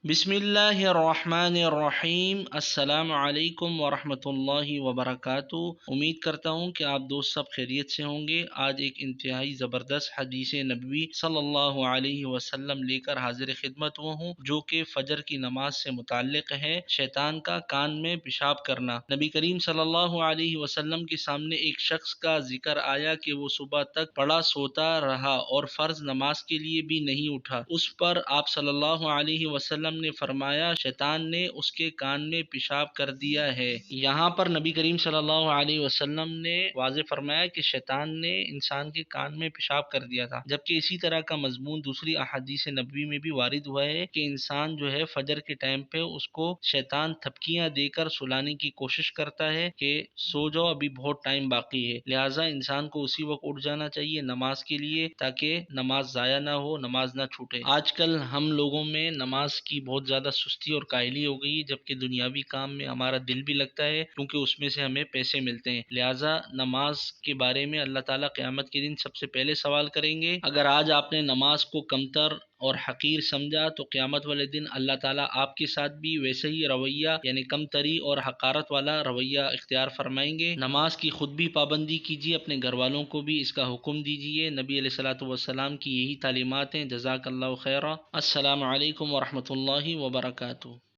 بسم اللہ الرحمن الرحیم۔ السلام علیکم ورحمۃ اللہ وبرکاتہ۔ امید کرتا ہوں کہ آپ دوست سب خیریت سے ہوں گے۔ آج ایک انتہائی زبردست حدیث نبوی صلی اللہ علیہ وسلم لے کر حاضر خدمت ہوں، جو کہ فجر کی نماز سے متعلق ہے، شیطان کا کان میں پیشاب کرنا۔ نبی کریم صلی اللہ علیہ وسلم کے سامنے ایک شخص کا ذکر آیا کہ وہ صبح تک پڑا سوتا رہا اور فرض نماز کے لیے بھی نہیں اٹھا۔ اس پر آپ صلی اللہ علیہ وسلم نے فرمایا، شیطان نے اس کے کان میں پیشاب کر دیا ہے۔ یہاں پر نبی کریم صلی اللہ علیہ وسلم نے واضح فرمایا کہ شیطان نے انسان کے کان میں پیشاب کر دیا تھا، جبکہ اسی طرح کا مضمون دوسری احادیث نبوی میں بھی وارد ہوا ہے کہ انسان جو ہے فجر کے ٹائم پہ اس کو شیطان تھپکیاں دے کر سلانے کی کوشش کرتا ہے کہ سو جاؤ، ابھی بہت ٹائم باقی ہے۔ لہٰذا انسان کو اسی وقت اٹھ جانا چاہیے نماز کے لیے، تاکہ نماز ضائع نہ ہو، نماز نہ چھوٹے۔ آج کل ہم لوگوں میں نماز کی بہت زیادہ سستی اور کاہلی ہو گئی ہے، جبکہ دنیاوی کام میں ہمارا دل بھی لگتا ہے، کیونکہ اس میں سے ہمیں پیسے ملتے ہیں۔ لہٰذا نماز کے بارے میں اللہ تعالیٰ قیامت کے دن سب سے پہلے سوال کریں گے۔ اگر آج آپ نے نماز کو کمتر اور حقیر سمجھا تو قیامت والے دن اللہ تعالیٰ آپ کے ساتھ بھی ویسے ہی رویہ، یعنی کم تری اور حقارت والا رویہ اختیار فرمائیں گے۔ نماز کی خود بھی پابندی کیجیے، اپنے گھر والوں کو بھی اس کا حکم دیجیے۔ نبی علیہ الصلوۃ والسلام کی یہی تعلیمات ہیں۔ جزاک اللہ خیرہ۔ السلام علیکم ورحمۃ اللہ وبرکاتہ۔